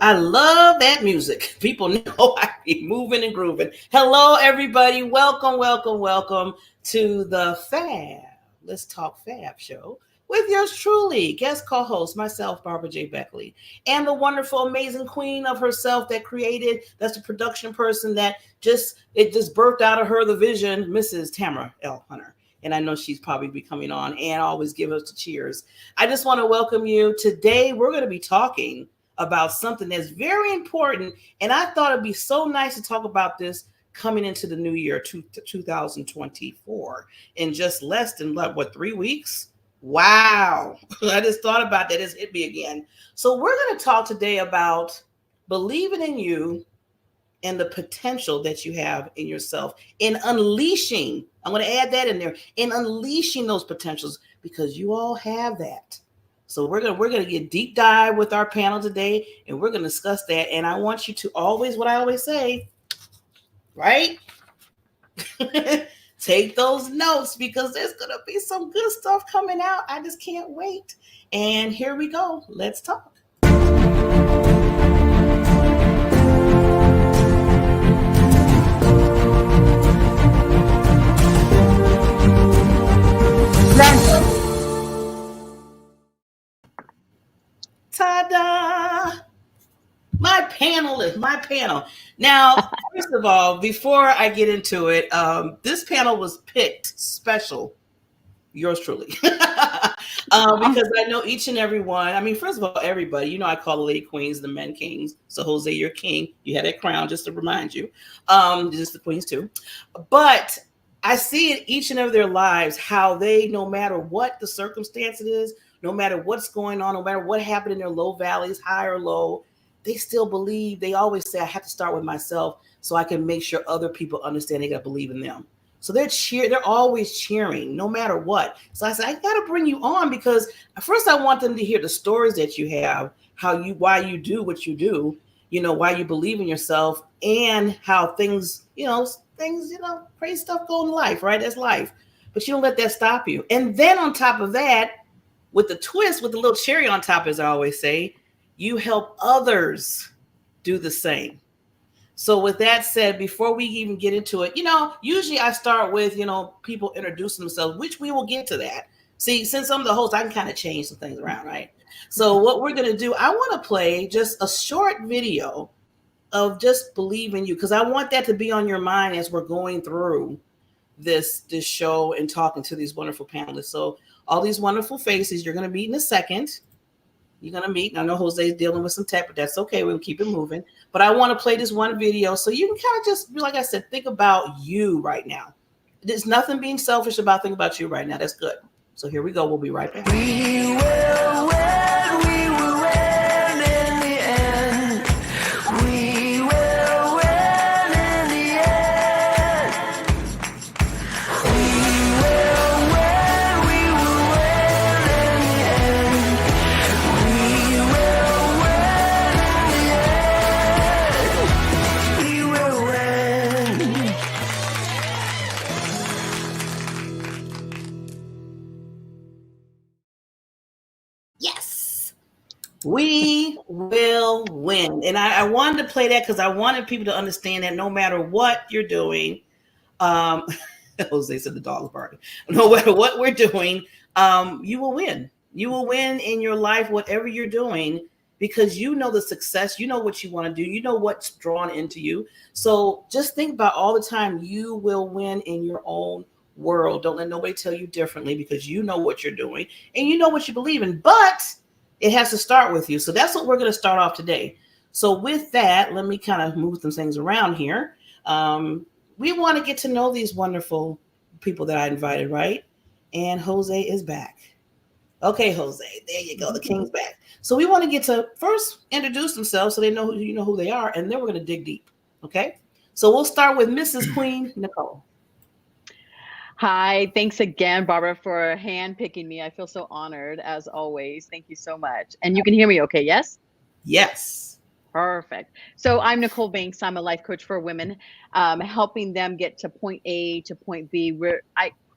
I love that music. People know I be moving and grooving. Hello, everybody. Welcome, welcome, welcome to the Fab. Let's Talk Fab show with yours truly, guest co-host, myself, Barbara J. Beckley, and the wonderful, amazing queen of herself that created, that's the production person that just birthed out of her the vision, Mrs. Tamara L. Hunter. And I know she's probably be coming on and always give us the cheers. I just want to welcome you. Today, we're going to be talking about something that's very important. And I thought it'd be so nice to talk about this coming into the new year, 2024, in just less than, what, 3 weeks? Wow. I just thought about that. It's hit me again. So we're going to talk today about believing in you and the potential that you have in yourself in unleashing. I'm going to add that in there, in unleashing those potentials, because you all have that. So we're gonna get deep dive with our panel today, and we're gonna discuss that. And I want you to always, what I always say, right? Take those notes, because there's gonna be some good stuff coming out. I just can't wait. And here we go. Let's talk. Ta-da! My panel. Now, first of all, before I get into it, this panel was picked special, yours truly, because I know each and every one. I mean, first of all, everybody, you know, I call the lady queens the men kings. So Jose, you're king. You had that crown, just to remind you. Just the queens too. But I see in each and every their lives how they, no matter what the circumstance it is, no matter what's going on, no matter what happened in their low valleys, high or low, they still believe. They always say, I have to start with myself so I can make sure other people understand they got to believe in them. So they're always cheering no matter what. So I said, I got to bring you on, because first I want them to hear the stories that you have, why you do what you do, why you believe in yourself, and how things, crazy stuff go in life, right? That's life. But you don't let that stop you. And then on top of that, with the twist, with the little cherry on top, as I always say, you help others do the same. So with that said, before we even get into it, usually I start with, people introducing themselves, which we will get to that. See, since I'm the host, I can kind of change some things around, right? So what we're going to do, I want to play just a short video of just believe in you, because I want that to be on your mind as we're going through this show and talking to these wonderful panelists. So all these wonderful faces you're going to meet in a second. You're going to meet. I know Jose's dealing with some tech, but that's okay. We'll keep it moving. But I want to play this one video so you can kind of just, like I said, think about you right now. There's nothing being selfish about thinking about you right now. That's good. So here we go. We'll be right back. We will win. We will win in the end. We will win in the end. We will win. We will win in the end. We will win in the end. We will win. Yes, we will win. And I wanted to play that because I wanted people to understand that no matter what you're doing, Jose said the dog's barking. No matter what we're doing, you will win. You will win in your life, whatever you're doing, because you know the success, you know what you want to do, you know what's drawn into you. So just think about all the time you will win in your own world. Don't let nobody tell you differently, because you know what you're doing and you know what you believe in, but it has to start with you. So that's what we're going to start off today. So with that, let me kind of move some things around here. We want to get to know these wonderful people that I invited, right? And Jose is back. Okay, Jose, there you go. The king's back. So we want to get to first introduce themselves so they know who they are, and then we're going to dig deep. Okay, so we'll start with Mrs. Queen Nichole. Hi, thanks again, Barbara, for handpicking me. I feel so honored, as always. Thank you so much. And you can hear me okay, yes? Yes. Perfect. So I'm Nichole Banks. I'm a life coach for women, helping them get to point A to point B.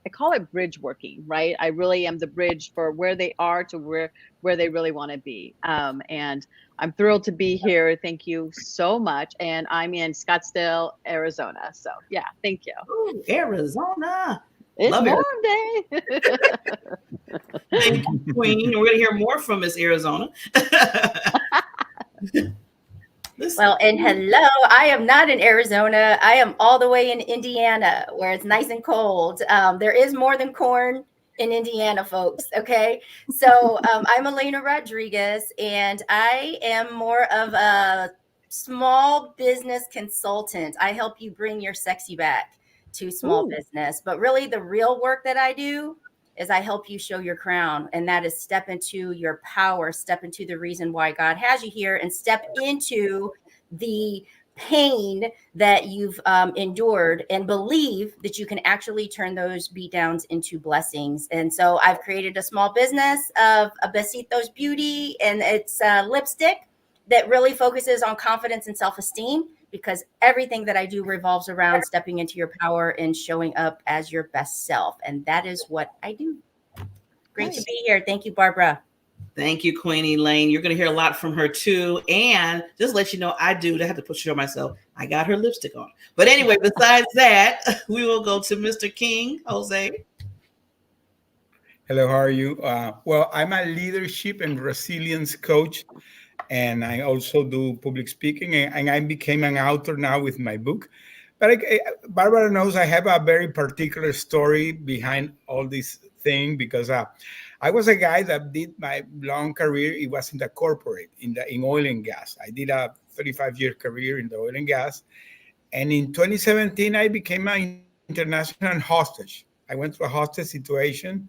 I call it bridge working, right? I really am the bridge for where they are to where they really want to be. And I'm thrilled to be here. Thank you so much. And I'm in Scottsdale, Arizona. So yeah, thank you. Ooh, Arizona. It's Love warm it. day. Thank you, Queen. We're going to hear more from Miss Arizona. Well, and hello, I am not in Arizona. I am all the way in Indiana, where it's nice and cold. There is more than corn in Indiana, folks. Okay. So I'm Elena Rodriguez, and I am more of a small business consultant. I help you bring your sexy back to small business. But really, the real work that I do is I help you show your crown, and that is step into your power, step into the reason why God has you here, and step into the pain that you've endured, and believe that you can actually turn those beatdowns into blessings. And so I've created a small business of Besitos Beauty, and it's lipstick that really focuses on confidence and self-esteem, because everything that I do revolves around stepping into your power and showing up as your best self. And that is what I do. Great to be here. Thank you, Barbara. Thank you, Queen Elaine. You're going to hear a lot from her too. And just to let you know, I have to put show myself. I got her lipstick on. But anyway, besides that, we will go to Mr. King, Jose. Hello, how are you? Well, I'm a leadership and resilience coach, and I also do public speaking, and I became an author now with my book. But Barbara knows I have a very particular story behind all this thing, because I was a guy that did my long career. It was in the corporate, in oil and gas. I did a 35-year career in the oil and gas. And in 2017, I became an international hostage. I went through a hostage situation.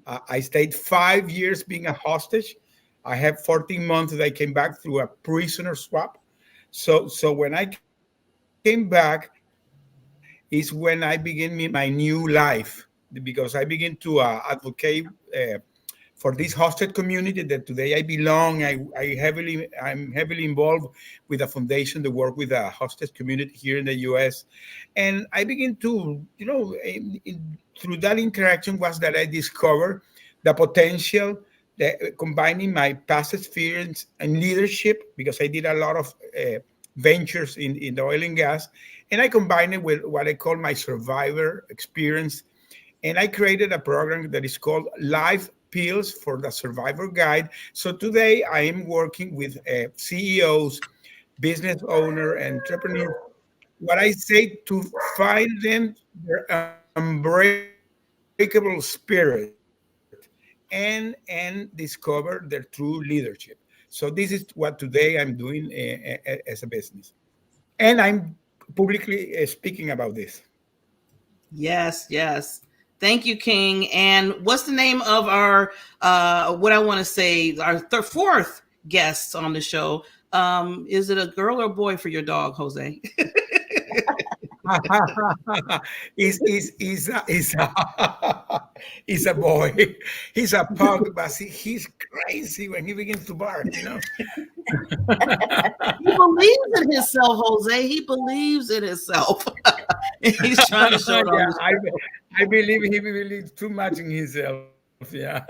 I stayed 5 years being a hostage. I have 14 months that I came back through a prisoner swap. So when I came back is when I began my new life, because I began to advocate for this hosted community that today I belong. I'm heavily involved with a foundation that work with a hosted community here in the U.S. And I begin to, through that interaction was that I discovered the potential that combining my past experience and leadership, because I did a lot of ventures in the oil and gas, and I combined it with what I call my survivor experience. And I created a program that is called Life Pills for the Survivor Guide. So today I am working with CEOs, business owner, entrepreneurs. What I say, to find them their unbreakable spirit and discover their true leadership. So this is what today I'm doing as a business. And I'm publicly speaking about this. Yes, yes. Thank you, King. And what's the name of our, what I want to say, our fourth guest on the show? Is it a girl or a boy for your dog, Jose? He's a boy. He's a pug, but he's crazy when he begins to bark, He believes in himself, Jose. He believes in himself. He's trying to show it on I believe he believes too much in himself. Yeah.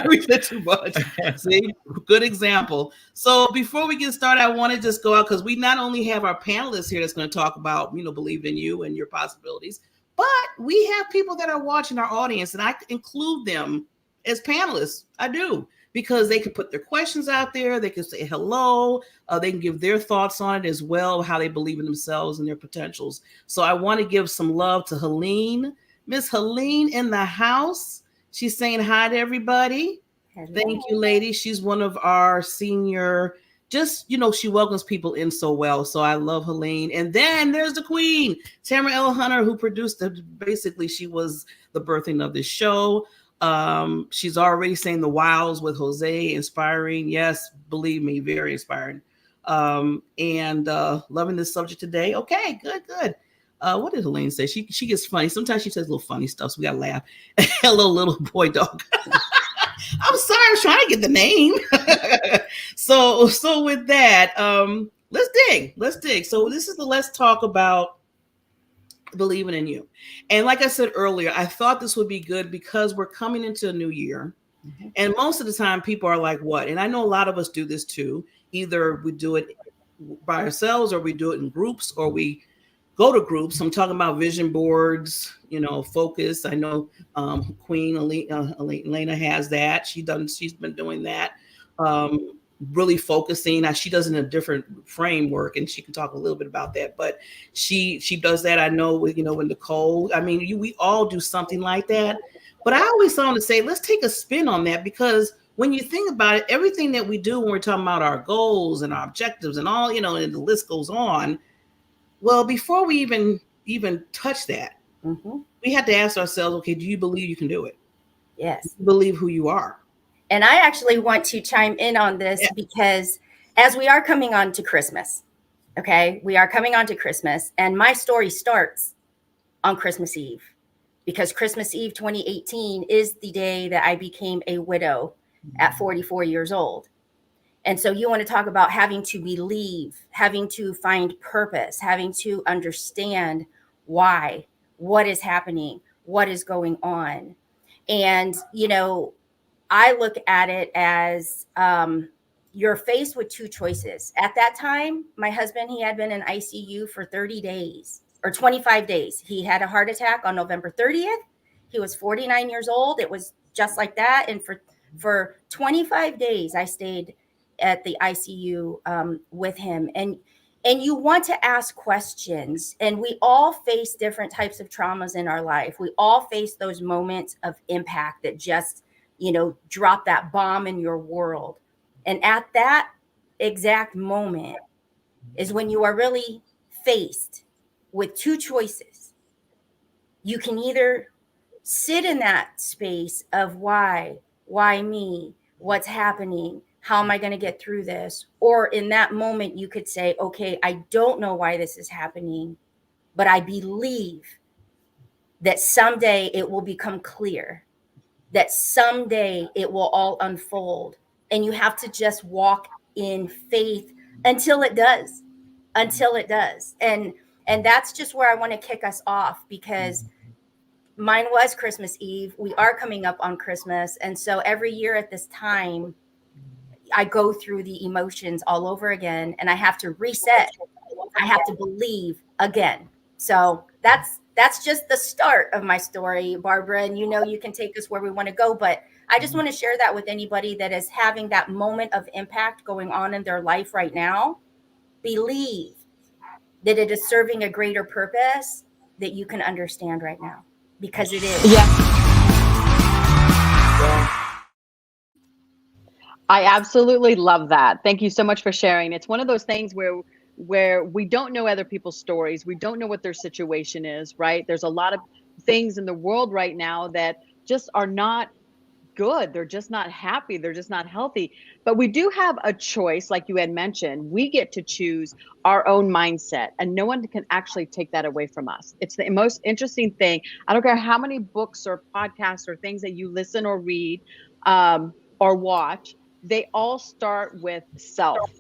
We said too much. See, good example. So before we get started, I want to just go out, because we not only have our panelists here that's going to talk about, believe in you and your possibilities, but we have people that are watching our audience, and I include them as panelists. I do, because they can put their questions out there. They can say hello. They can give their thoughts on it as well, how they believe in themselves and their potentials. So I want to give some love to Helene. Miss Helene in the house. She's saying hi to everybody. Hello. Thank you, lady. She's one of our senior, she welcomes people in so well. So I love Helene. And then there's the queen, Tamara L. Hunter, who produced basically she was the birthing of this show. She's already saying the wows with Jose, inspiring. Yes, believe me, very inspiring. And loving this subject today. Okay, good. What did Helene say? She gets funny. Sometimes she says little funny stuff, so we gotta laugh. Hello, little boy dog. I'm sorry, I was trying to get the name. So with that, let's dig. So this is the Let's Talk About believing in you. And like I said earlier, I thought this would be good because we're coming into a new year. Mm-hmm. And most of the time people are like, what? And I know a lot of us do this too. Either we do it by ourselves, or we do it in groups, or we go to groups. I'm talking about vision boards, focus. I know Queen Elena has that. She's been doing that. Really focusing. Now she does it in a different framework, and she can talk a little bit about that. But she does that. I know with Nichole. I mean, we all do something like that. But I always wanted to say, let's take a spin on that, because when you think about it, everything that we do when we're talking about our goals and our objectives and all, and the list goes on. Well, before we even touch that, Mm-hmm. we have to ask ourselves, okay, do you believe you can do it? Yes. Do you believe who you are? And I actually want to chime in on this because as we are coming on to Christmas, okay, we are coming on to Christmas, and my story starts on Christmas Eve, because Christmas Eve 2018 is the day that I became a widow at 44 years old. And so you want to talk about having to believe, having to find purpose, having to understand why, what is happening, what is going on. And, I look at it as you're faced with two choices. At that time, my husband, he had been in ICU for 30 days or 25 days. He had a heart attack on November 30th. He was 49 years old. It was just like that. And for 25 days, I stayed at the ICU with him. And you want to ask questions. And we all face different types of traumas in our life. We all face those moments of impact that just drop that bomb in your world. And at that exact moment is when you are really faced with two choices. You can either sit in that space of why me, what's happening, how am I going to get through this? Or in that moment, you could say, okay, I don't know why this is happening, but I believe that someday it will become clear, that someday it will all unfold. And you have to just walk in faith until it does, And that's just where I want to kick us off, because mine was Christmas Eve. We are coming up on Christmas. And so every year at this time, I go through the emotions all over again, and I have to reset. I have to believe again. So that's just the start of my story, Barbara. And you can take us where we want to go. But I just want to share that with anybody that is having that moment of impact going on in their life right now. Believe that it is serving a greater purpose that you can understand right now, because it is. Yeah. I absolutely love that. Thank you so much for sharing. It's one of those things where we don't know other people's stories. We don't know what their situation is, right? There's a lot of things in the world right now that just are not good. They're just not happy. They're just not healthy. But we do have a choice, like you had mentioned. We get to choose our own mindset, and no one can actually take that away from us. It's the most interesting thing. I don't care how many books or podcasts or things that you listen or read or watch, they all start with self.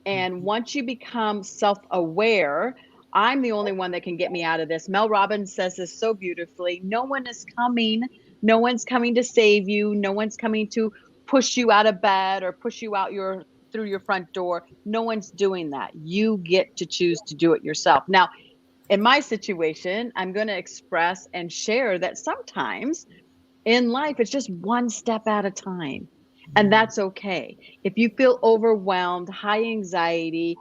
And once you become self-aware, I'm the only one that can get me out of this. Mel Robbins says this so beautifully. No one is coming. No one's coming to save you. No one's coming to push you out of bed or push you out through your front door. No one's doing that. You get to choose to do it yourself. Now, in my situation, I'm going to express and share that sometimes in life, it's just one step at a time. And that's okay. If you feel overwhelmed, high anxiety,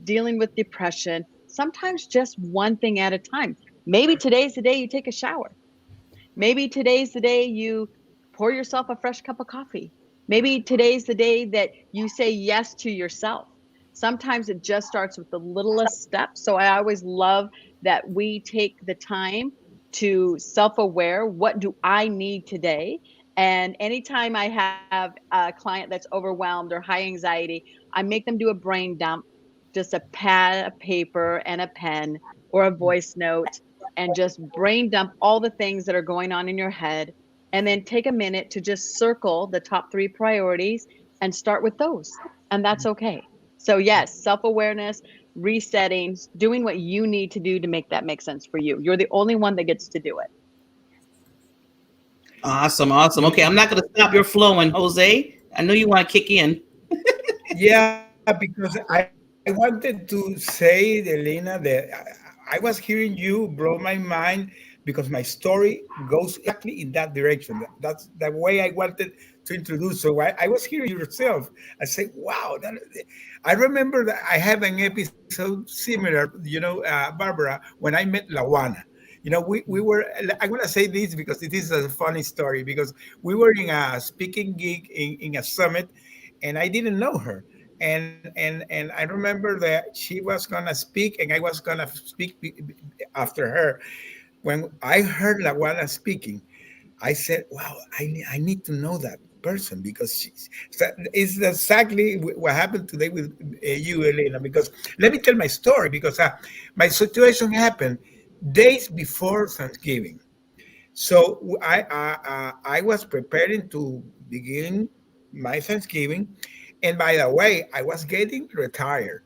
dealing with depression, sometimes just one thing at a time. Maybe today's the day you take a shower. Maybe today's the day you pour yourself a fresh cup of coffee. Maybe today's the day that you say yes to yourself. Sometimes it just starts with the littlest step. So I always love that we take the time to self-aware. What do I need today? And anytime I have a client that's overwhelmed or high anxiety, I make them do a brain dump, just a pad of paper and a pen or a voice note, and just brain dump all the things that are going on in your head. And then take a minute to just circle the top 3 priorities and start with those. And that's okay. So yes, self-awareness, resetting, doing what you need to do to make that make sense for you. You're the only one that gets to do it. Awesome, awesome. Okay, I'm not going to stop your flowing, Jose. I know you want to kick in. Yeah, because I wanted to say, Elena, that I was hearing you blow my mind because my story goes exactly in that direction. That's the way I wanted to introduce. So I was hearing yourself. I say, wow. I remember that I had an episode similar, Barbara, when I met Lawana. We were, I'm going to say this because it is a funny story because we were in a speaking gig in a summit and I didn't know her. And I remember that she was gonna speak and I was gonna speak after her. When I heard Lawana speaking, I said, "Wow, I need to know that person because it's exactly what happened today with you, Elena. Because let me tell my story because my situation happened days before Thanksgiving. So I was preparing to begin my Thanksgiving, and by the way, I was getting retired.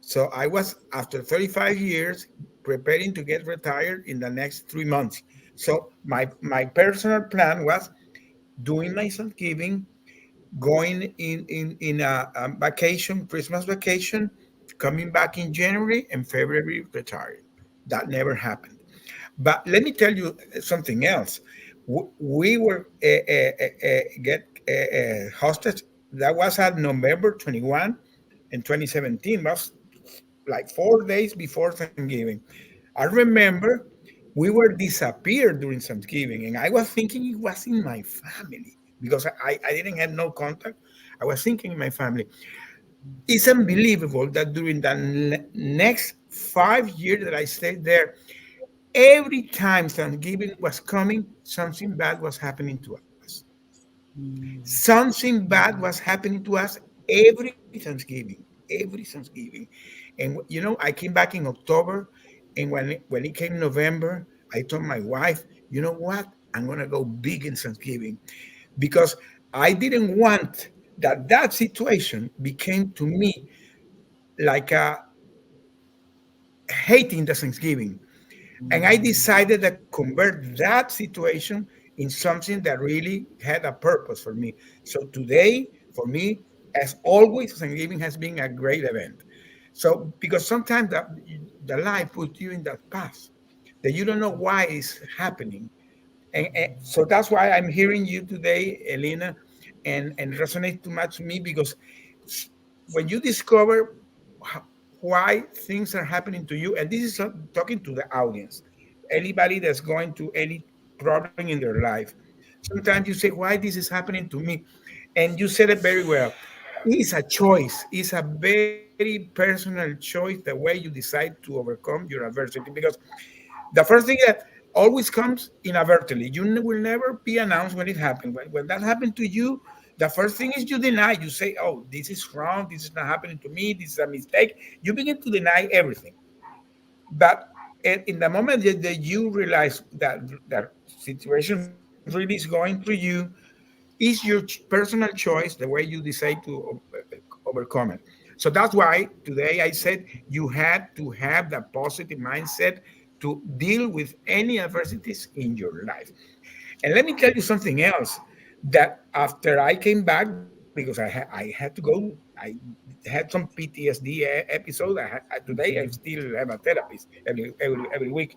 So I was after 35 years preparing to get retired in the next 3 months. So my personal plan was doing my Thanksgiving, going in a vacation, Christmas vacation, coming back in January and February retiring. That never happened. But let me tell you something else. We were get hostage. That was at November 21 in 2017. Was like 4 days before Thanksgiving. I remember we were disappeared during Thanksgiving, and I was thinking it was in my family because I didn't have no contact. I was thinking in my family. It's unbelievable that during the next 5 years that I stayed there, every time Thanksgiving was coming, something bad was happening to us. Something bad was happening to us every Thanksgiving, every Thanksgiving. And I came back in October, and when it came November, I told my wife, you know what? I'm gonna go big in Thanksgiving because I didn't want that situation became to me like a hating the Thanksgiving. And I decided to convert that situation in something that really had a purpose for me. So today, for me, as always, Thanksgiving has been a great event. So because sometimes the life puts you in that path that you don't know why it's happening. And so that's why I'm hearing you today, Elena, and resonate too much to me because when you discover why things are happening to you, and this is talking to the audience, anybody that's going to any problem in their life, sometimes you say, why this is happening to me? And you said it very well. It's a choice. It's a very personal choice, the way you decide to overcome your adversity. Because the first thing that always comes inadvertently. You will never be announced when it happened. When that happened to you, the first thing is you deny. You say, "Oh, this is wrong. This is not happening to me. This is a mistake." You begin to deny everything. But in the moment that you realize that that situation really is going through you, is your personal choice the way you decide to overcome it. So that's why today I said you had to have the positive mindset to deal with any adversities in your life. And let me tell you something else that after I came back, because I had to go, I had some PTSD episode. Today I still have a therapist every week.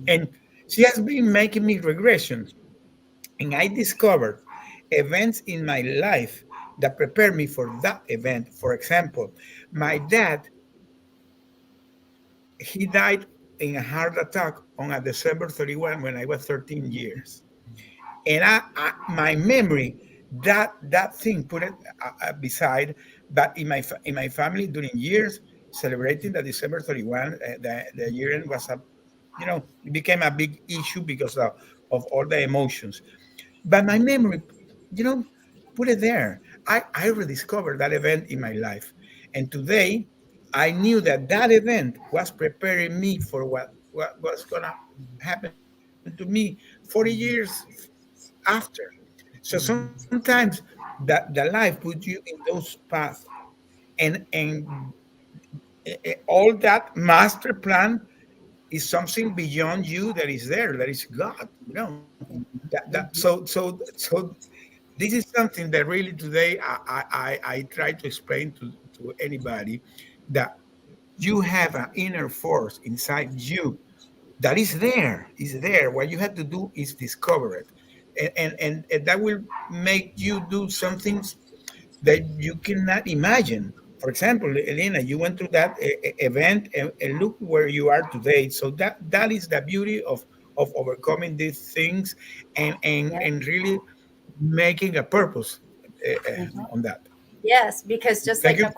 And she has been making me regressions, and I discovered events in my life that prepare me for that event. For example, my dad, he died in a heart attack on a December 31 when I was 13 years. And my memory, that thing put it beside, but in my family during years, celebrating the December 31, the year end was it became a big issue because of all the emotions. But my memory, you know, put it there. I rediscovered that event in my life. And today, I knew that that event was preparing me for what was going to happen to me 40 years after. So sometimes the life puts you in those paths. And all that master plan is something beyond you that is there, that is God. So this is something that really today I try to explain to anybody that you have an inner force inside you that is there. What you have to do is discover it, and that will make you do some things that you cannot imagine. For example, Elena, you went through that event, and look where you are today. So that is the beauty of overcoming these things, and really making a purpose Mhm. on that. Yes, because just Thank like you.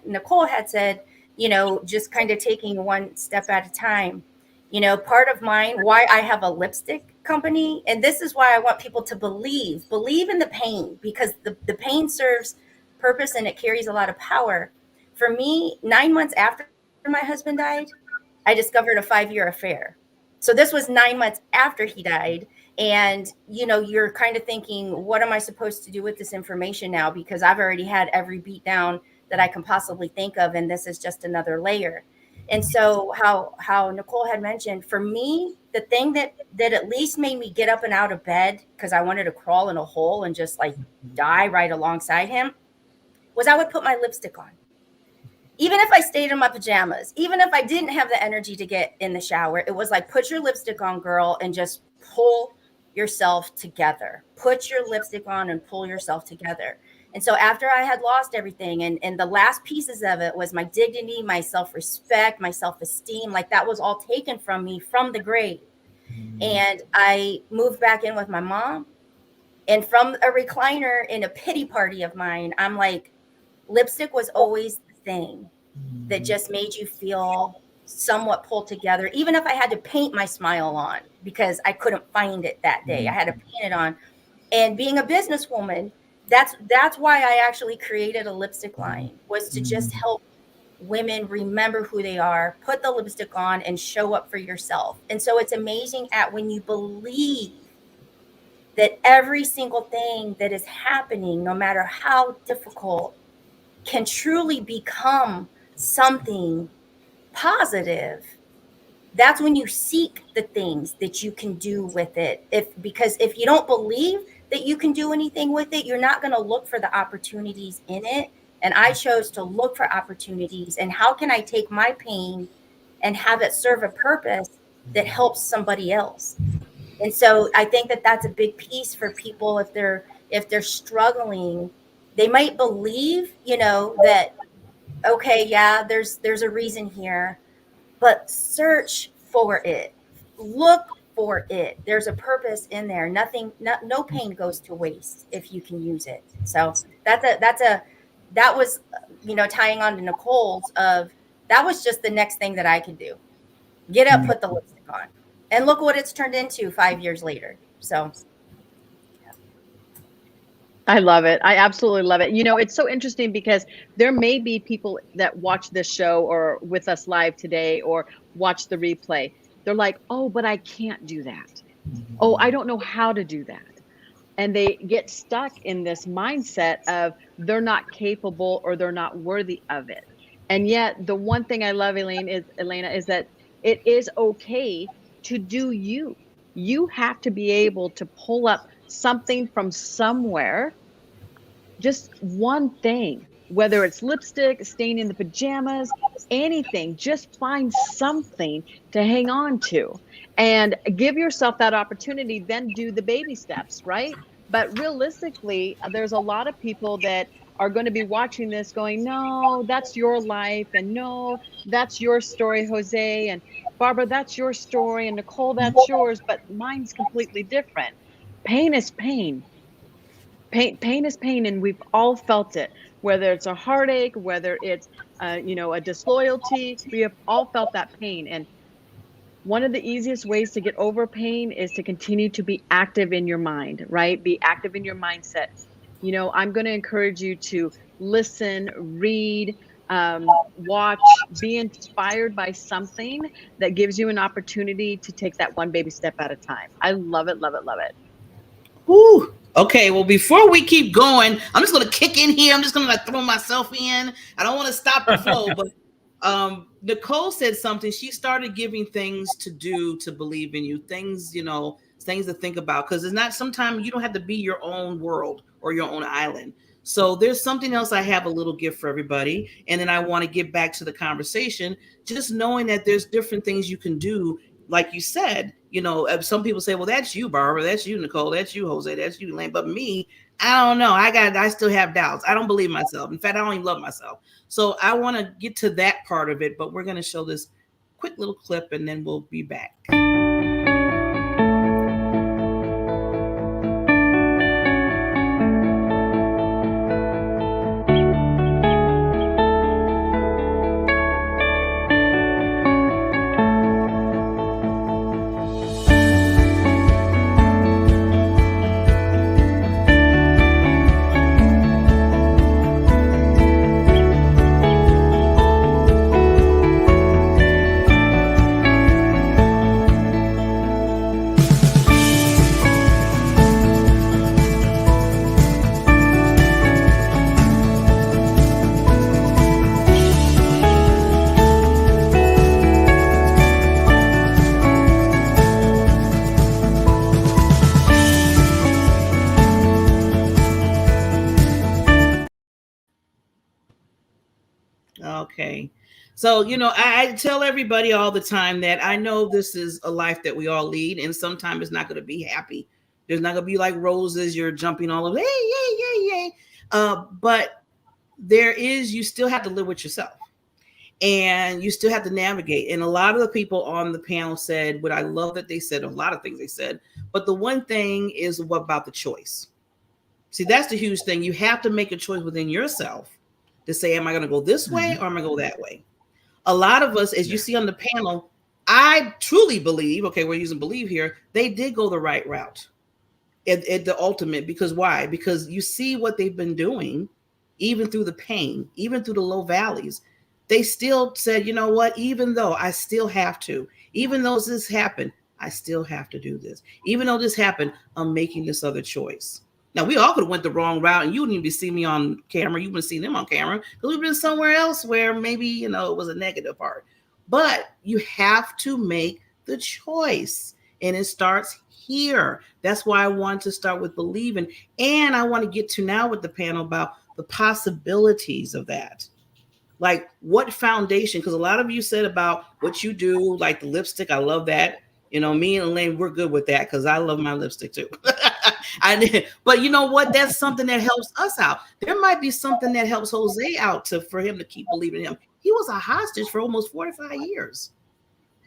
Nicole had said, just kind of taking one step at a time. Part of mine, why I have a lipstick company, and this is why I want people to believe in the pain, because the pain serves purpose and it carries a lot of power. For me, 9 months after my husband died, I discovered a 5-year affair. So this was 9 months after he died. And you're kind of thinking, what am I supposed to do with this information now, because I've already had every beat down that I can possibly think of, and this is just another layer. And so how Nichole had mentioned, for me, the thing that at least made me get up and out of bed, because I wanted to crawl in a hole and just like die right alongside him, was I would put my lipstick on. Even if I stayed in my pajamas, even if I didn't have the energy to get in the shower, it was like, put your lipstick on, girl, and just pull yourself together. Put your lipstick on and pull yourself together. And so after I had lost everything, and the last pieces of it was my dignity, my self-respect, my self-esteem, like that was all taken from me from the grave. And I moved back in with my mom. And from a recliner in a pity party of mine, I'm like, lipstick was always the thing that just made you feel somewhat pulled together, even if I had to paint my smile on because I couldn't find it that day. I had to paint it on. And being a businesswoman, that's why I actually created a lipstick line, was to just help women remember who they are, put the lipstick on, and show up for yourself. And so it's amazing at when you believe that every single thing that is happening, no matter how difficult, can truly become something positive. That's when you seek the things that you can do with it. Because if you don't believe that you can do anything with it, you're not going to look for the opportunities in it. And I chose to look for opportunities, and how can I take my pain and have it serve a purpose that helps somebody else. And so I think that that's a big piece for people. If they're struggling, they might believe, that, okay, yeah, there's a reason here, but search for it. Look for it. There's a purpose in there. No pain goes to waste if you can use it. So that was, tying on to Nichole's, that was just the next thing that I could do. Get up, put the lipstick on, and look what it's turned into 5 years later. So I love it. I absolutely love it. It's so interesting because there may be people that watch this show or with us live today or watch the replay. They're like, oh, but I can't do that. Oh, I don't know how to do that. And they get stuck in this mindset of they're not capable or they're not worthy of it. And yet the one thing I love, Elena, is that it is okay to do you. You have to be able to pull up something from somewhere, just one thing, whether it's lipstick, stain in the pajamas, anything, just find something to hang on to and give yourself that opportunity, then do the baby steps, right? But realistically, there's a lot of people that are going to be watching this going, no, that's your life. And no, that's your story, Jose. And Barbara, that's your story. And Nichole, that's yours. But mine's completely different. Pain is pain. Pain is pain, and we've all felt it, whether it's a heartache, whether it's a disloyalty. We have all felt that pain. And one of the easiest ways to get over pain is to continue to be active in your mind, right? Be active in your mindset. I'm going to encourage you to listen, read, watch, be inspired by something that gives you an opportunity to take that one baby step at a time. I love it, love it, love it. Woo! Okay, well, before we keep going, I'm just going to kick in here. I'm just going to like throw myself in. I don't want to stop the flow, but Nichole said something. She started giving things to do to believe in you, things, things to think about, because it's not, sometimes you don't have to be your own world or your own island. So there's something else. I have a little gift for everybody. And then I want to get back to the conversation, just knowing that there's different things you can do. Like you said, some people say, well, that's you, Barbara, that's you, Nichole, that's you, Jose, that's you, Elaine. But me, I don't know. I still have doubts. I don't believe myself. In fact, I don't even love myself. So I want to get to that part of it, but we're going to show this quick little clip and then we'll be back. Okay. So, I tell everybody all the time that I know this is a life that we all lead, and sometimes it's not going to be happy. There's not going to be like roses. You're jumping all over, hey, yay, yay, yay. But you still have to live with yourself, and you still have to navigate. And a lot of the people on the panel said what I love that they said, a lot of things they said. But the one thing is, what about the choice? See, that's the huge thing. You have to make a choice within yourself to say, am I going to go this way or am I going to go that way? A lot of us, as you see on the panel, I truly believe, okay, we're using believe here, they did go the right route at the ultimate. Because why? Because you see what they've been doing, even through the pain, even through the low valleys. They still said, you know what, even though I still have to, even though this happened, I still have to do this. Even though this happened, I'm making this other choice. Now, we all could have went the wrong route, and you wouldn't even see me on camera. You wouldn't see them on camera because we've been somewhere else where maybe, it was a negative part. But you have to make the choice, and it starts here. That's why I want to start with believing. And I want to get to now with the panel about the possibilities of that. Like, what foundation? Because a lot of you said about what you do, like the lipstick. I love that. Me and Elaine, we're good with that because I love my lipstick too. But you know what? That's something that helps us out. There might be something that helps Jose out for him to keep believing in him. He was a hostage for almost 45 years.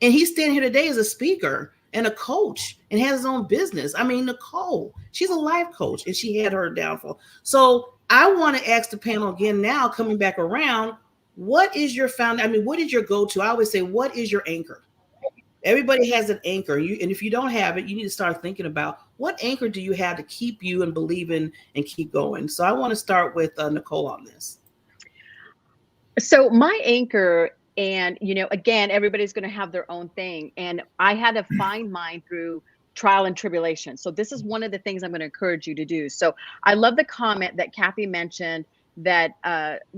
And he's standing here today as a speaker and a coach and has his own business. I mean, Nichole, she's a life coach and she had her downfall. So I want to ask the panel again now, coming back around, what is your what is your go-to? I always say, what is your anchor? Everybody has an anchor. And if you don't have it, you need to start thinking about what anchor do you have to keep you and believe in and keep going. So I want to start with Nichole on this. So my anchor, and again, everybody's going to have their own thing. And I had to find mine through trial and tribulation. So this is one of the things I'm going to encourage you to do. So I love the comment that Kathy mentioned that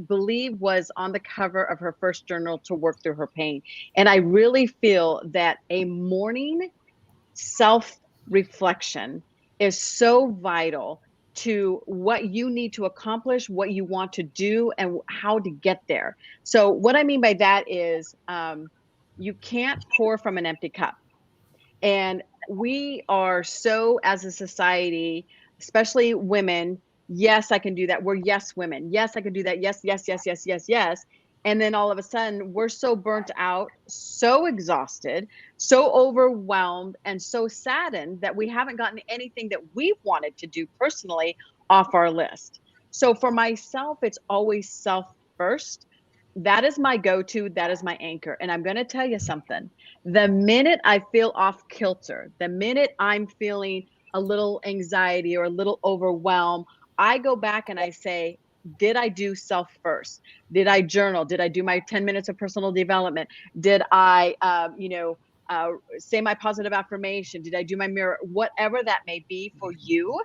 Believe was on the cover of her first journal to work through her pain. And I really feel that a morning self-reflection is so vital to what you need to accomplish, what you want to do, and how to get there. So what I mean by that is you can't pour from an empty cup. And we are so, as a society, especially women, yes, I can do that. We're yes women. Yes, I can do that. Yes, yes, yes, yes, yes, yes. And then all of a sudden we're so burnt out, so exhausted, so overwhelmed, and so saddened that we haven't gotten anything that we've wanted to do personally off our list. So for myself, it's always self first. That is my go-to. That is my anchor. And I'm going to tell you something. The minute I feel off kilter, the minute I'm feeling a little anxiety or a little overwhelmed, I go back and I say, did I do self first? Did I journal? Did I do my 10 minutes of personal development? Did I, say my positive affirmation? Did I do my mirror? Whatever that may be for you,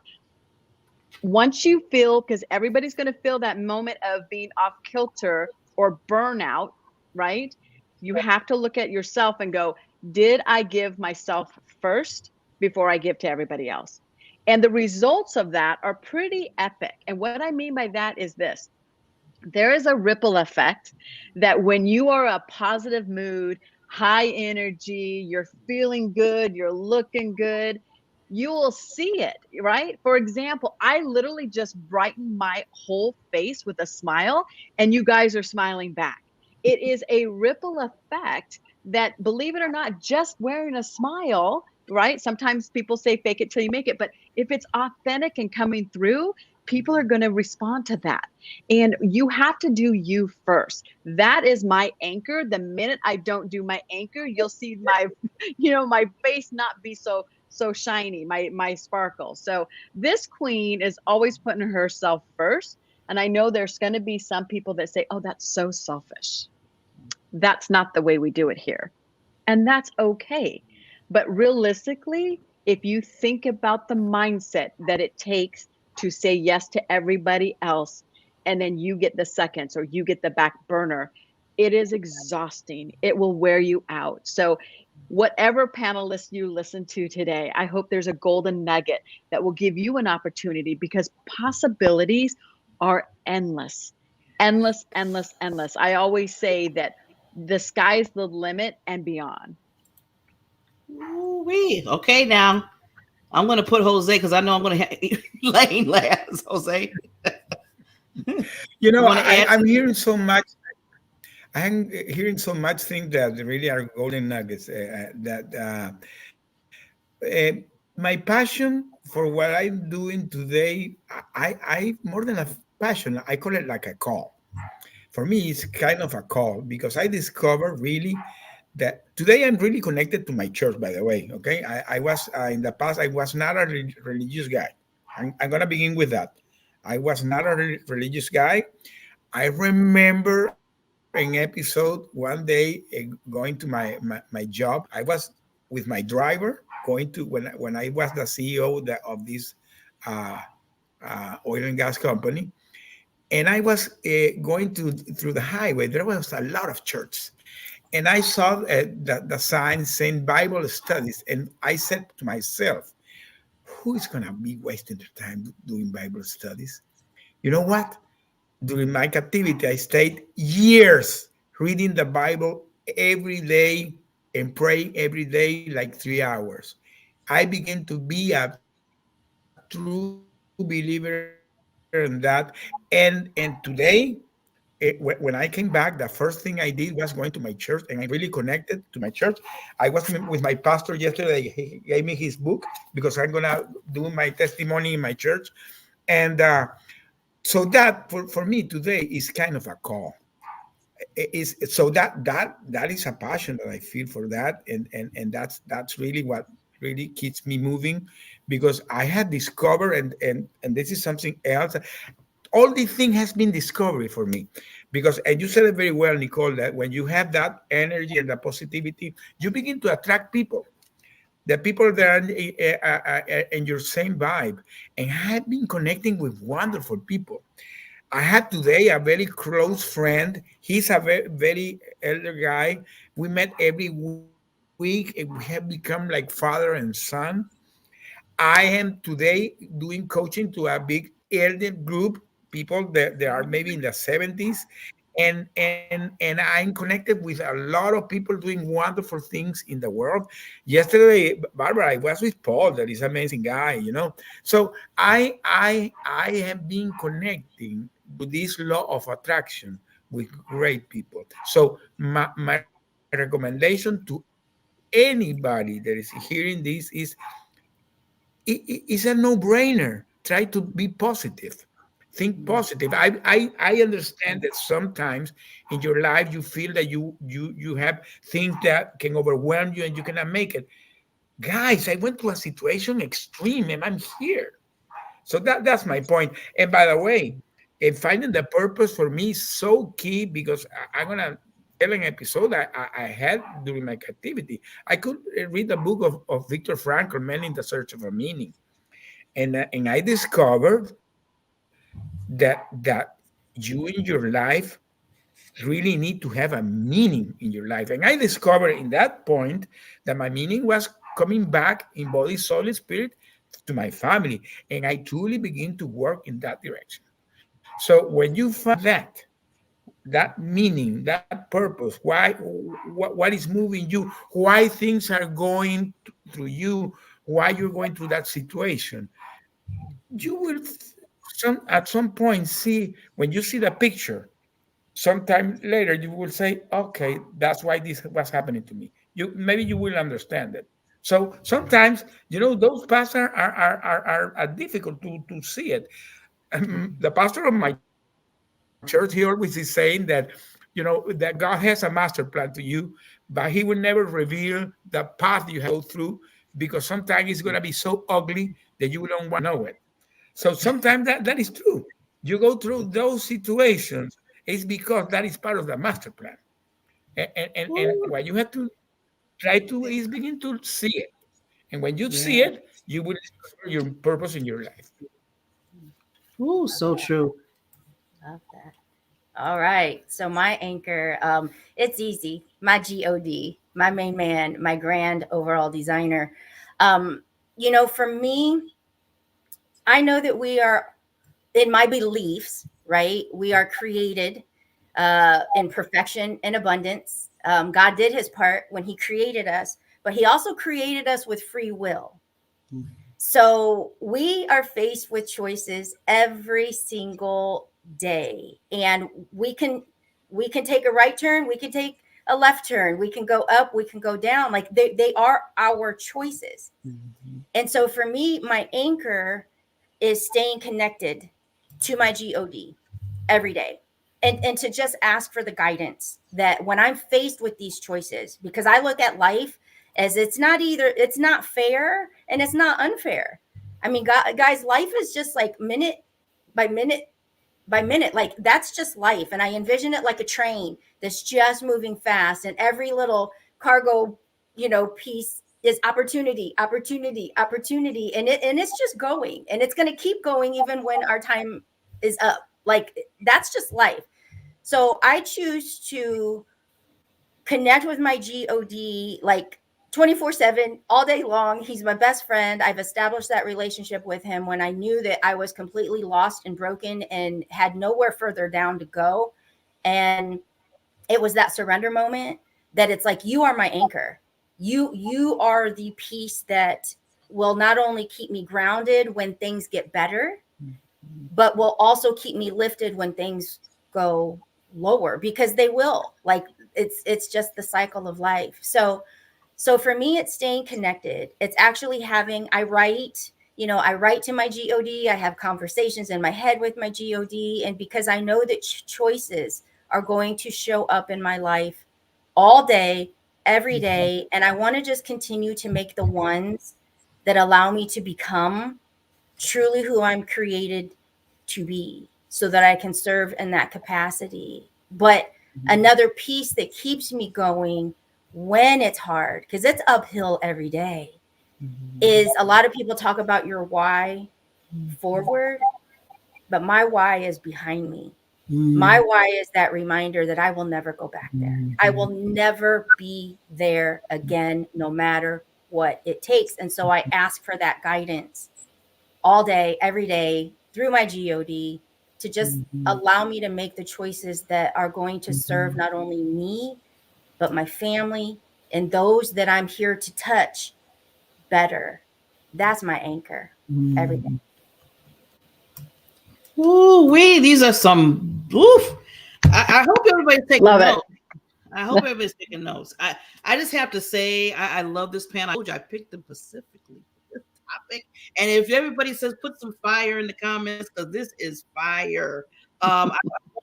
Once you feel, because everybody's going to feel that moment of being off kilter or burnout, right? You have to look at yourself and go, did I give myself first before I give to everybody else? And the results of that are pretty epic. And what I mean by that is this: there is a ripple effect that when you are a positive mood, high energy, you're feeling good, you're looking good, you will see it, right? For example, I literally just brightened my whole face with a smile, and you guys are smiling back. It is a ripple effect that, believe it or not, just wearing a smile, right? Sometimes people say fake it till you make it, but if it's authentic and coming through, people are going to respond to that. And you have to do you first. That is my anchor. The minute I don't do my anchor, you'll see my, my face not be so shiny, my sparkle. So this queen is always putting herself first. And I know there's going to be some people that say, oh, that's so selfish. That's not the way we do it here. And that's okay. But realistically, if you think about the mindset that it takes to say yes to everybody else, and then you get the seconds or you get the back burner, it is exhausting. It will wear you out. So whatever panelist you listen to today, I hope there's a golden nugget that will give you an opportunity, because possibilities are endless, endless, endless, endless. I always say that the sky's the limit and beyond. Ooh-wee. Okay, now I'm going to put Jose because I know I'm going to have Lane last. Jose. I'm hearing so much. I'm hearing so much things that really are golden nuggets. My passion for what I'm doing today, I more than a passion, I call it like a call. For me, it's kind of a call because I discovered really that today I'm really connected to my church, by the way. Okay. I was, in the past, I was not a religious guy. I'm going to begin with that. I was not a religious guy. I remember an episode one day going to my job. I was with my driver going to, when I was the CEO of this uh, oil and gas company. And I was going through the highway. There was a lot of churches. And I saw the sign saying Bible studies. And I said to myself, who is going to be wasting their time doing Bible studies? You know what? During my captivity, I stayed years reading the Bible every day and praying every day, like 3 hours. I began to be a true believer in that. And today, when I came back, the first thing I did was going to my church, and I'm really connected to my church. I was with my pastor yesterday. He gave me his book because I'm gonna do my testimony in my church, and so that for me today is kind of a call. Is so that is a passion that I feel for that, and that's really what really keeps me moving, because I had discovered, and this is something else. All this thing has been discovery for me, because, and you said it very well, Nichole, that when you have that energy and the positivity, you begin to attract people, the people that are in your same vibe. And I have been connecting with wonderful people. I had today a very close friend. He's a very, very elder guy. We met every week and we have become like father and son. I am today doing coaching to a big elder group, people that are maybe in the 70s. And I'm connected with a lot of people doing wonderful things in the world. Yesterday, Barbara, I was with Paul, that is an amazing guy. So I have been connecting to this law of attraction with great people. So my recommendation to anybody that is hearing this is a no-brainer. Try to be positive. Think positive. I understand that sometimes in your life you feel that you have things that can overwhelm you and you cannot make it. Guys, I went to a situation extreme and I'm here. So that's my point. And by the way, finding the purpose for me is so key, because I'm gonna tell an episode I had during my captivity. I could read the book of Viktor Frankl, Men in the Search of a Meaning, and I discovered that you in your life really need to have a meaning in your life. And I discovered in that point that my meaning was coming back in body, soul, and spirit to my family. And I truly begin to work in that direction. So when you find that meaning, that purpose, what is moving you, why things are going through you, why you're going through that situation, you will at some point see, when you see the picture, sometime later you will say, okay, that's why this was happening to me. Maybe you will understand it. So sometimes, those paths are difficult to see it. The pastor of my church, he always is saying that God has a master plan to you, but he will never reveal the path you have to go through, because sometimes it's going to be so ugly that you don't want to know it. So sometimes that is true. You go through those situations, it's because that is part of the master plan. And what you have to try to is begin to see it. And when you see Yeah. it, you will discover your purpose in your life. Ooh, so true. Love that. All right. So my anchor, it's easy. My God, my main man, my grand overall designer. For me, I know that we are, in my beliefs, right? We are created in perfection and abundance. God did his part when he created us, but he also created us with free will. So we are faced with choices every single day, and we can take a right turn, we can take a left turn, we can go up, we can go down. Like they are our choices. And so for me, my anchor is staying connected to my God every day. And to just ask for the guidance that when I'm faced with these choices, because I look at life as it's not fair and it's not unfair. I mean, guys, life is just like minute by minute by minute. Like that's just life. And I envision it like a train that's just moving fast, and every little cargo, piece is opportunity, opportunity, opportunity. And it's just going, and it's going to keep going even when our time is up. Like that's just life. So I choose to connect with my God like 24/7 all day long. He's my best friend. I've established that relationship with him when I knew that I was completely lost and broken and had nowhere further down to go. And it was that surrender moment that it's like, you are my anchor. You are the piece that will not only keep me grounded when things get better, but will also keep me lifted when things go lower, because they will. Like it's just the cycle of life. So for me, it's staying connected. It's actually I write to my God. I have conversations in my head with my God. And because I know that choices are going to show up in my life all day, every day. And I want to just continue to make the ones that allow me to become truly who I'm created to be, so that I can serve in that capacity. But another piece that keeps me going when it's hard, because it's uphill every day, is a lot of people talk about your why forward, but my why is behind me. My why is that reminder that I will never go back there. I will never be there again, no matter what it takes. And so I ask for that guidance all day, every day, through my God, to just allow me to make the choices that are going to serve not only me, but my family and those that I'm here to touch better. That's my anchor every day. Ooh, these are some. Oof. I hope everybody's taking Love it. notes. I hope everybody's taking notes. I just have to say, I love this panel. I told you I picked them specifically for this topic. And if everybody says put some fire in the comments, because this is fire. I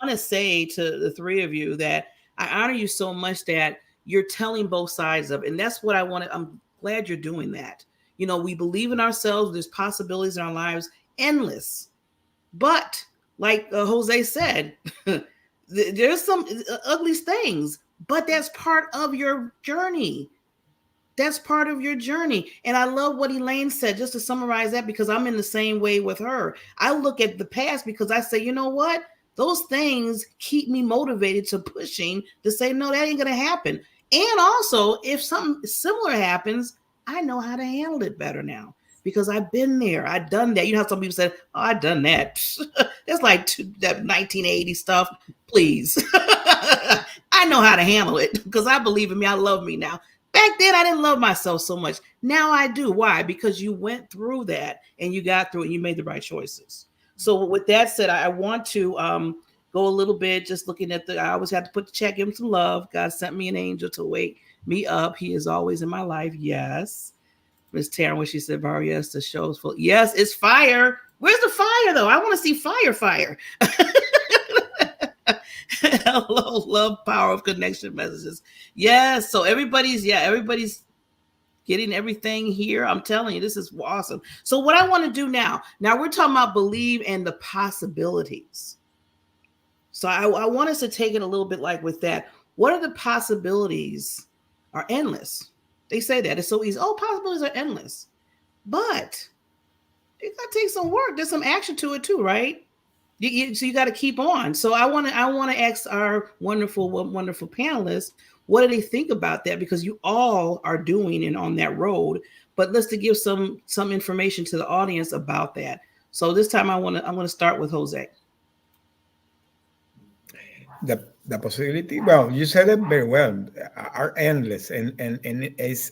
want to say to the three of you that I honor you so much that you're telling both sides of it. And that's what I want to, I'm glad you're doing that. We believe in ourselves. There's possibilities in our lives, endless. But like Jose said, there's some ugly things, but that's part of your journey. That's part of your journey. And I love what Elaine said, just to summarize that, because I'm in the same way with her. I look at the past because I say, you know what? Those things keep me motivated to pushing to say, no, that ain't going to happen. And also, if something similar happens, I know how to handle it better now because I've been there. I've done that. You know how some people said, oh, I've done that. That's like that 1980 stuff. Please. I know how to handle it because I believe in me. I love me now. Back then, I didn't love myself so much. Now I do. Why? Because you went through that and you got through it and you made the right choices. So with that said, I want to go a little bit, just looking at I always have to put the check, give him some love. God sent me an angel to wake me up. He is always in my life. Yes. Miss Taryn, when she said, Bar, yes, the show's full. Yes, it's fire. Where's the fire, though? I want to see fire. Hello, love, power of connection messages. Yes, so everybody's getting everything here. I'm telling you, this is awesome. So what I want to do now we're talking about believe and the possibilities. So I want us to take it a little bit like with that. What are the possibilities? Are endless. They say that it's so easy. Oh, possibilities are endless, but it got to take some work. There's some action to it too, right? So you got to keep on. So I want to ask our wonderful panelists, what do they think about that? Because you all are doing and on that road. But let's to give some information to the audience about that. So this time I'm going to start with Jose. The possibility, well, you said it very well, are endless, and is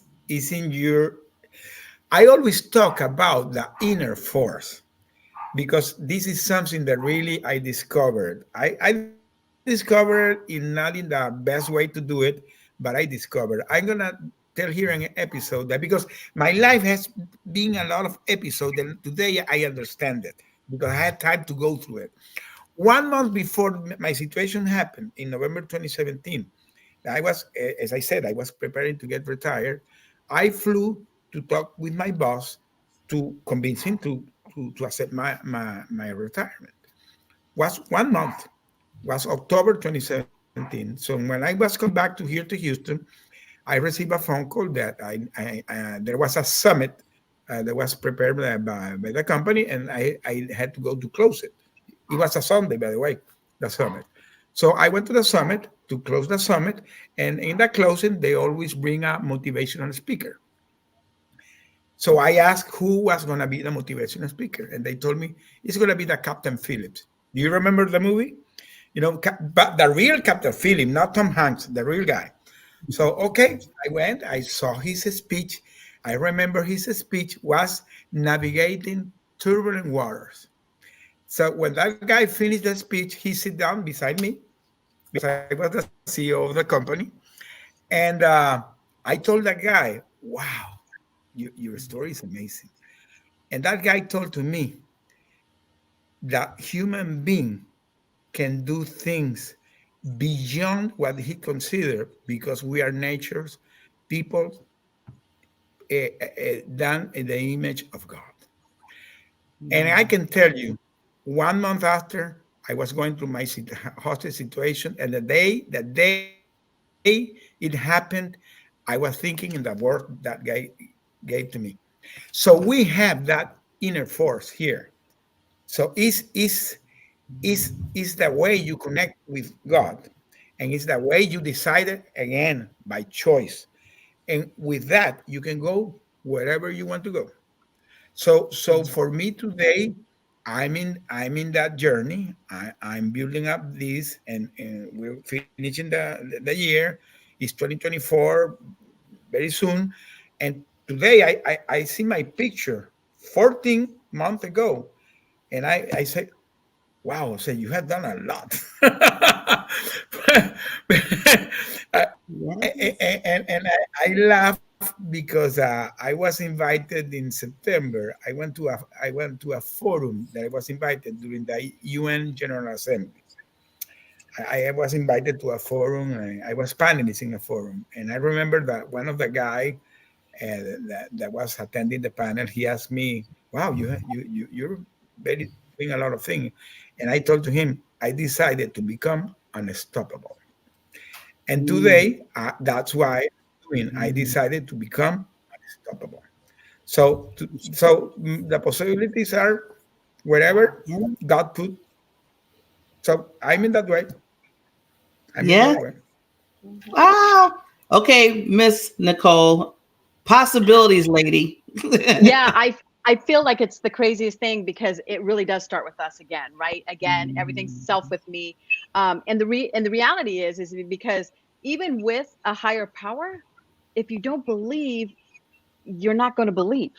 in your. I always talk about the inner force, because this is something that really I discovered. I discovered not in the best way to do it, but I discovered. I'm gonna tell here an episode that, because my life has been a lot of episodes, and today I understand it because I had time to go through it. 1 month before my situation happened in November 2017, I was, as I said, I was preparing to get retired. I flew to talk with my boss to convince him to accept my retirement. Was 1 month, was October 2017. So when I was coming back to here to Houston, I received a phone call that there was a summit that was prepared by the company, and I had to go to close it. It was a Sunday, by the way, the summit. So I went to the summit to close the summit, and in the closing, they always bring a motivational speaker. So I asked who was going to be the motivational speaker, and they told me it's going to be the Captain Phillips. Do you remember the movie? You know, but the real Captain Phillips, not Tom Hanks, the real guy. So, okay, I went, I saw his speech. I remember his speech was navigating turbulent waters. So when that guy finished the speech, he sat down beside me, because I was the CEO of the company. And I told that guy, wow, your story is amazing. And that guy told to me that human being can do things beyond what he considered, because we are nature's people done in the image of God. And I can tell you, 1 month after, I was going through my hostage situation, and the day it happened, I was thinking in the word that guy gave to me. So we have that inner force here. So is the way you connect with God, and it's the way you decided, again, by choice. And with that, you can go wherever you want to go. So for me today, I'm in that journey. I'm building up this, and we're finishing the year. It's 2024 very soon, and today I see my picture 14 months ago, and I say, wow, so you have done a lot. And I laugh because I was invited in September. I went to a forum that I was invited during the UN General Assembly. I was invited to a forum. I was panelist in a forum, and I remember that one of the guy that was attending the panel, he asked me, "Wow, you're very doing a lot of things," and I told to him, I decided to become unstoppable. And today, that's why I'm doing. I decided to become unstoppable. So the possibilities are wherever God put. So I'm in that way. I'm in Yeah. that way. Wow. Okay, Miss Nichole, possibilities, lady. Yeah, I feel like it's the craziest thing because it really does start with us again, right? Again, everything's self with me. And the reality is because even with a higher power, if you don't believe, you're not going to believe,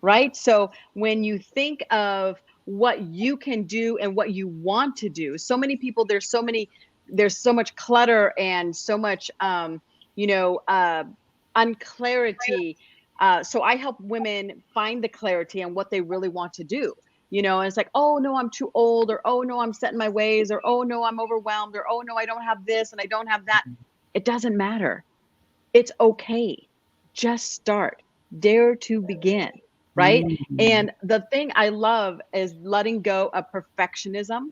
right? So when you think of what you can do and what you want to do, so many people, there's so much clutter and so much you know unclarity. So I help women find the clarity on what they really want to do. And it's like, oh no, I'm too old, or oh no, I'm set in my ways, or oh no, I'm overwhelmed, or oh no, I don't have this and I don't have that. It doesn't matter. It's okay. Just start. Dare to begin, right? Mm. And the thing I love is letting go of perfectionism,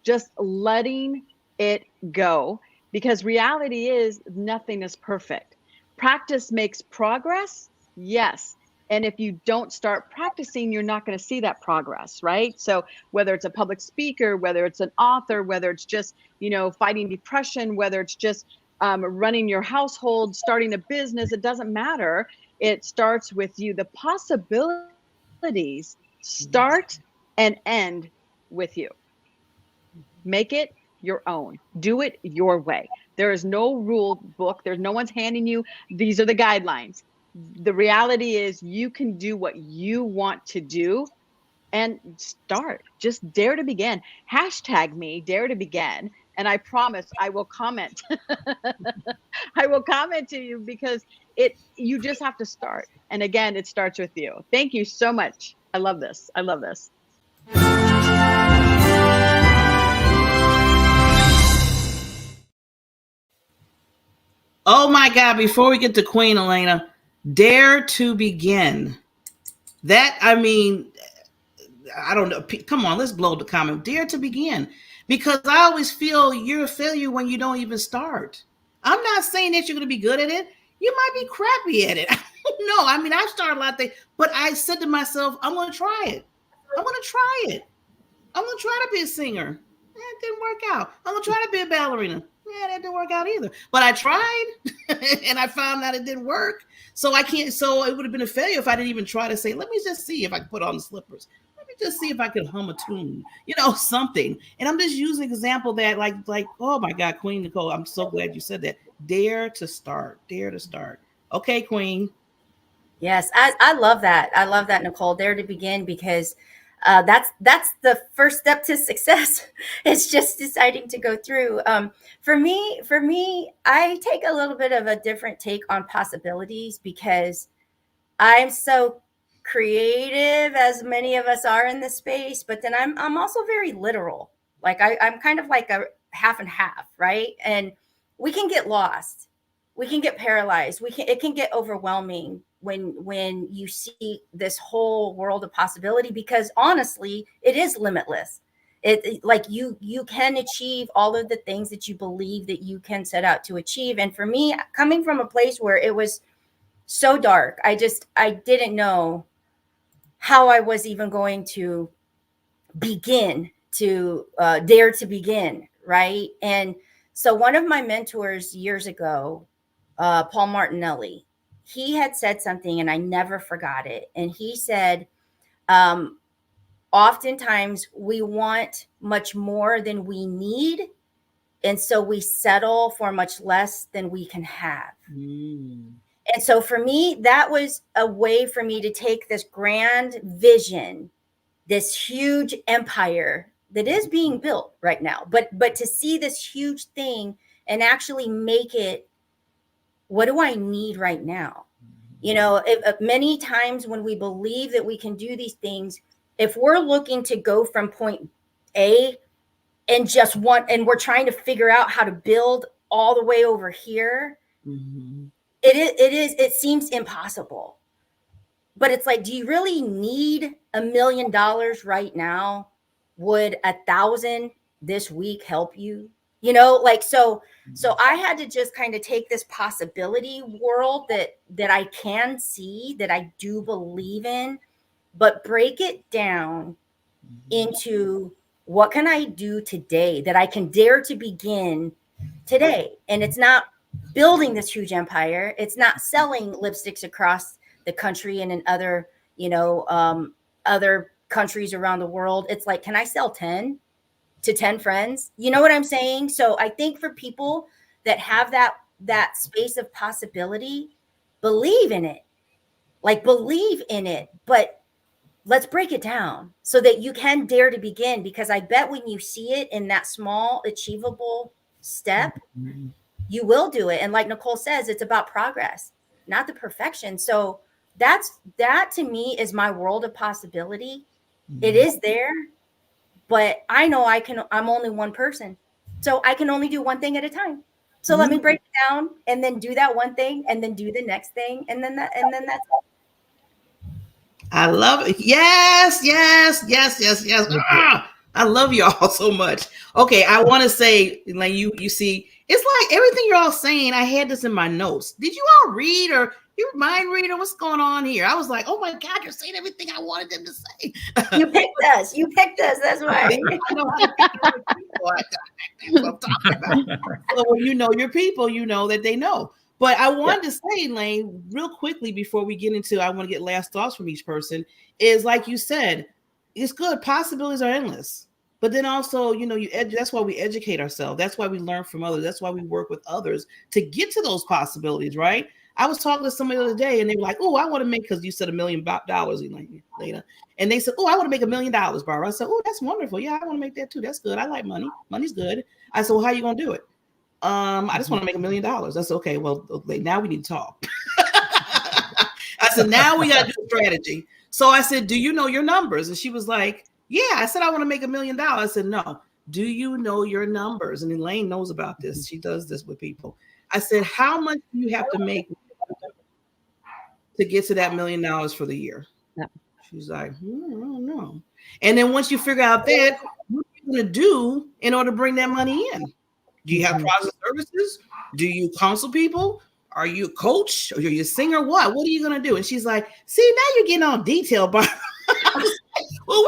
just letting it go, because reality is nothing is perfect. Practice makes progress, yes. And if you don't start practicing, you're not going to see that progress, right? So whether it's a public speaker, whether it's an author, whether it's just, fighting depression, whether it's just running your household, starting a business, it doesn't matter. It starts with you. The possibilities start and end with you. Make it your own. Do it your way. There is no rule book. There's no one's handing you, these are the guidelines. The reality is you can do what you want to do and start. Just dare to begin. Hashtag me, dare to begin. And I promise I will comment. I will comment to you because you just have to start. And again, it starts with you. Thank you so much. I love this. I love this. Oh my God, before we get to Queen Elena, dare to begin. That, I mean, I don't know. Come on, let's blow the comment. Dare to begin. Because I always feel you're a failure when you don't even start. I'm not saying that you're going to be good at it. You might be crappy at it. I don't know. I mean, I've started a lot of things, but I said to myself, I'm going to try it. I'm going to try it. I'm going to try to be a singer. It didn't work out. I'm going to try to be a ballerina. Yeah, that didn't work out either. But I tried and I found out it didn't work. So I can't, so it would have been a failure if I didn't even try to say, let me just see if I can put on the slippers. Let me just see if I could hum a tune, something. And I'm just using an example that like, oh my God, Queen Nichole, I'm so glad you said that. Dare to start. Dare to start. Okay, Queen. Yes, I love that. I love that, Nichole. Dare to begin, because that's the first step to success. It's just deciding to go through. For me, I take a little bit of a different take on possibilities, because I'm so creative, as many of us are in this space, but then I'm also very literal. Like I'm kind of like a half and half, right? And we can get lost. We can get paralyzed. It can get overwhelming when you see this whole world of possibility, because honestly, it is limitless. Like you can achieve all of the things that you believe that you can set out to achieve. And for me, coming from a place where it was so dark, I didn't know how I was even going to begin to dare to begin, right? And so one of my mentors years ago, Paul Martinelli, he had said something and I never forgot it. And he said, oftentimes we want much more than we need, and so we settle for much less than we can have. And so for me, that was a way for me to take this grand vision, this huge empire that is being built right now, but to see this huge thing and actually make it, what do I need right now? Many times when we believe that we can do these things, if we're looking to go from point A and we're trying to figure out how to build all the way over here, it seems impossible. But it's like, do you really need $1 million right now? Would 1,000 this week help you? You know, like, so I had to just kind of take this possibility world that I can see, that I do believe in, but break it down into what can I do today that I can dare to begin today. And it's not building this huge empire. It's not selling lipsticks across the country and in other, other countries around the world. It's like, can I sell 10 to 10 friends? You know what I'm saying? So I think for people that have that space of possibility, believe in it. Like, believe in it, but let's break it down so that you can dare to begin, because I bet when you see it in that small achievable step, you will do it. And like Nichole says, it's about progress, not the perfection. So that to me is my world of possibility. It is there, but I know I'm only one person. So I can only do one thing at a time. So let me break it down and then do that one thing and then do the next thing. And then that's I love it. Yes. I love y'all so much. Okay, I want to say, like, you see, it's like everything you're all saying. I had this in my notes. Did you all read, or you mind read, or what's going on here? I was like, oh my God, you're saying everything I wanted them to say. You picked us. That's why. I know how to pick your people. That's what I'm talking about. So when you know your people, you know that they know. But I wanted to say, Lane, real quickly before we get into, I want to get last thoughts from each person, is like you said, it's good. Possibilities are endless. But then also, that's why we educate ourselves. That's why we learn from others. That's why we work with others to get to those possibilities, right? I was talking to somebody the other day and they were like, oh, I want to make, because you said $1 million, Elena. And they said, oh, I want to make $1 million, Barbara. I said, oh, that's wonderful. Yeah, I want to make that too. That's good. I like money. Money's good. I said, well, how are you going to do it? I just want to make $1 million. I said, okay, well, now we need to talk. I said, now we got to do strategy. So I said, do you know your numbers? And she was like, yeah. I said, I want to make $1 million. I said, no, do you know your numbers? And Elaine knows about this. She does this with people. I said, how much do you have to make to get to that $1 million for the year? Yeah. She's like, I don't know. And then once you figure out that, what are you going to do in order to bring that money in? Do you have products and services? Do you counsel people? Are you a coach? Or are you a singer? What are you going to do? And she's like, see, now you're getting all detailed. But well,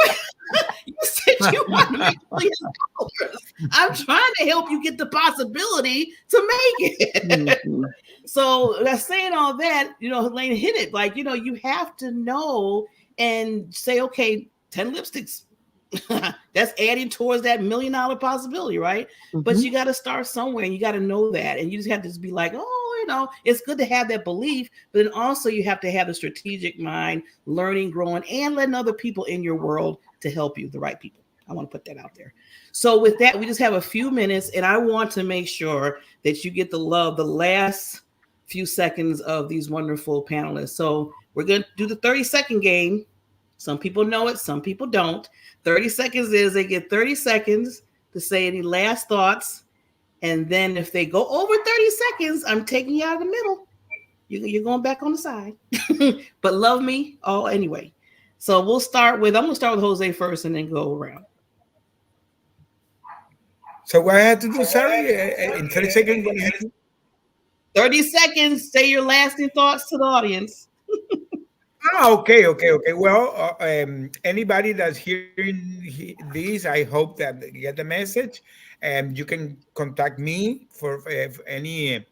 you said you want to make $1 million. I'm trying to help you get the possibility to make it. So saying all that, Helena hit it. Like, you have to know and say, okay, 10 lipsticks. That's adding towards that $1 million possibility, right? But you got to start somewhere, and you got to know that, and you just have to be like, oh, it's good to have that belief, but then also you have to have a strategic mind, learning, growing, and letting other people in your world to help you, the right people. I want to put that out there. So with that, we just have a few minutes, and I want to make sure that you get the last few seconds of these wonderful panelists. So we're going to do the 30-second game. Some people know it, some people don't. 30 seconds is they get 30 seconds to say any last thoughts. And then if they go over 30 seconds, I'm taking you out of the middle. You're going back on the side. But love me all anyway. So I'm going to start with Jose first and then go around. So what I have to do, sorry, in 30 seconds? 30 seconds, say your lasting thoughts to the audience. Okay. Well, anybody that's hearing this, I hope that they get the message. And you can contact me for any.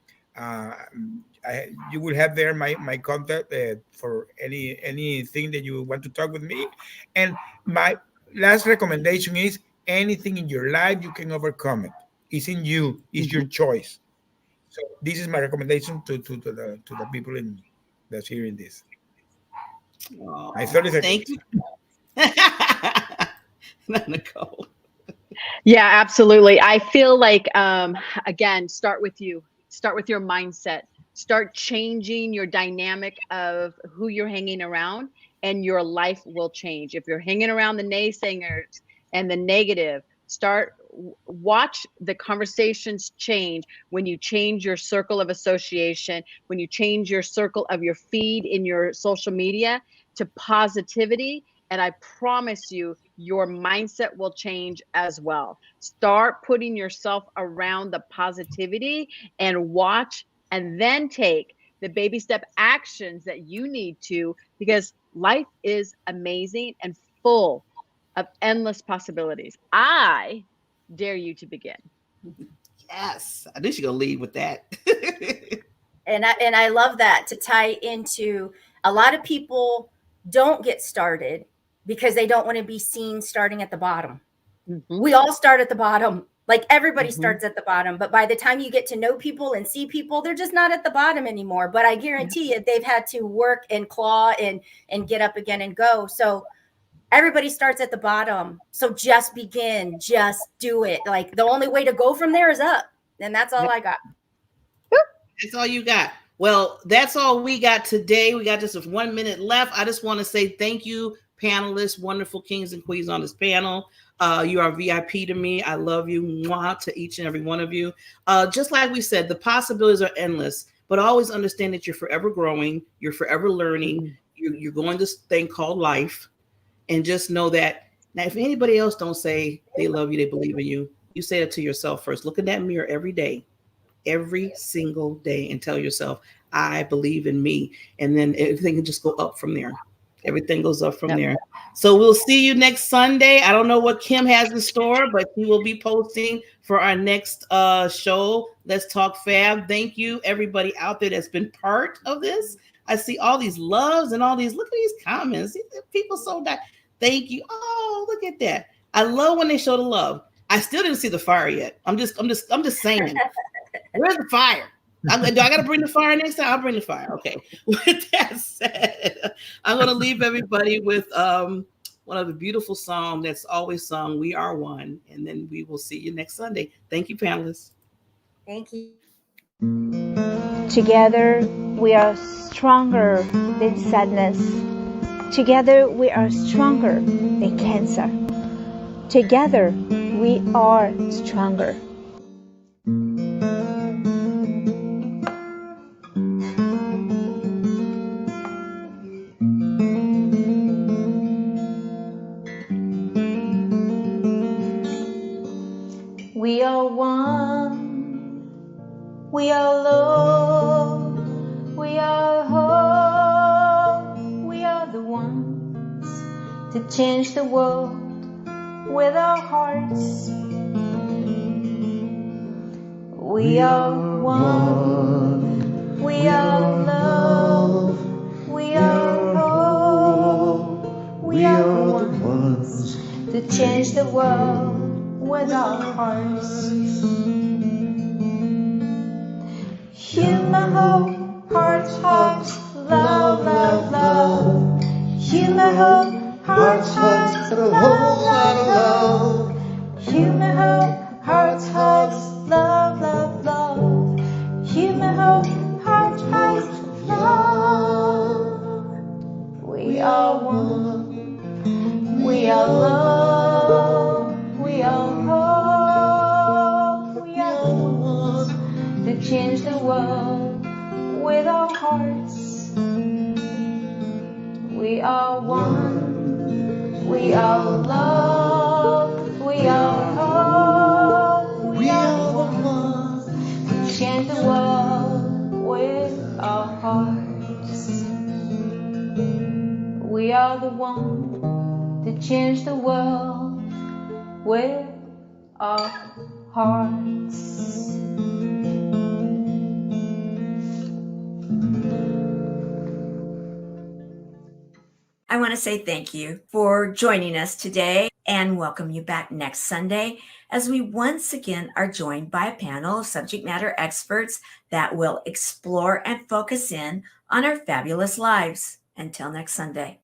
You will have there my contact for anything that you want to talk with me. And my last recommendation is anything in your life you can overcome it. It's in you. It's your choice. So this is my recommendation to the people that's hearing this. Oh, I 30 seconds. Thank you. Nichole. Yeah, absolutely. I feel like, again, start with you. Start with your mindset. Start changing your dynamic of who you're hanging around, and your life will change. If you're hanging around the naysayers and the negative, watch the conversations change when you change your circle of association, when you change your circle of your feed in your social media to positivity. And I promise you, your mindset will change as well. Start putting yourself around the positivity and watch, and then take the baby step actions that you need to, because life is amazing and full of endless possibilities. I dare you to begin. Yes, I knew she gonna lead with that. And I love that, to tie into, a lot of people don't get started because they don't want to be seen starting at the bottom. Mhm. We all start at the bottom. Like everybody Mhm. starts at the bottom, but by the time you get to know people and see people, they're just not at the bottom anymore. But I guarantee you, they've had to work and claw and get up again and go. So everybody starts at the bottom. So just begin, just do it. Like the only way to go from there is up. And that's all Yep. I got. That's all you got. Well, that's all we got today. We got just 1 minute left. I just want to say thank you, panelists, wonderful kings and queens on this panel. You are VIP to me. I love you. Mwah, to each and every one of you. Just like we said, the possibilities are endless, but always understand that you're forever growing. You're forever learning. You're going to this thing called life. And just know that now, if anybody else don't say they love you, they believe in you, you say it to yourself first. Look in that mirror every day, every single day, and tell yourself, I believe in me. And then everything can just go up from there. Everything goes up from there. So we'll see you next Sunday. I don't know what Kim has in store, but she will be posting for our next show. Let's Talk Fab. Thank you, everybody out there that's been part of this. I see all these loves and all these, look at these comments. People so that. Thank you. Oh, look at that. I love when they show the love. I still didn't see the fire yet. I'm just saying. Where's the fire? Do I got to bring the fire next time? I'll bring the fire. Okay. With that said, I'm going to leave everybody with one of the beautiful songs that's always sung, We Are One. And then we will see you next Sunday. Thank you, panelists. Thank you. Together, we are stronger than sadness. Together, we are stronger than cancer. Together, we are stronger. We are one. We are love. We are hope. We are the ones to change the world with our hearts. We are one. We are love. We are hope. We are the ones to change the world with our hearts. Human hope, hearts, hugs, love, love, love. Human hope, hearts, hugs, love, love, love. Human hope, hearts, hugs, love, love, love. Human hope, hearts, hugs, love. We are one. We are love. We are hope. We are the ones to change the world with our hearts. We are one. We are love. We are hope. We are the ones to change the world with our hearts. We are the ones to change the world with our hearts. I want to say thank you for joining us today and welcome you back next Sunday as we once again are joined by a panel of subject matter experts that will explore and focus in on our fabulous lives. Until next Sunday.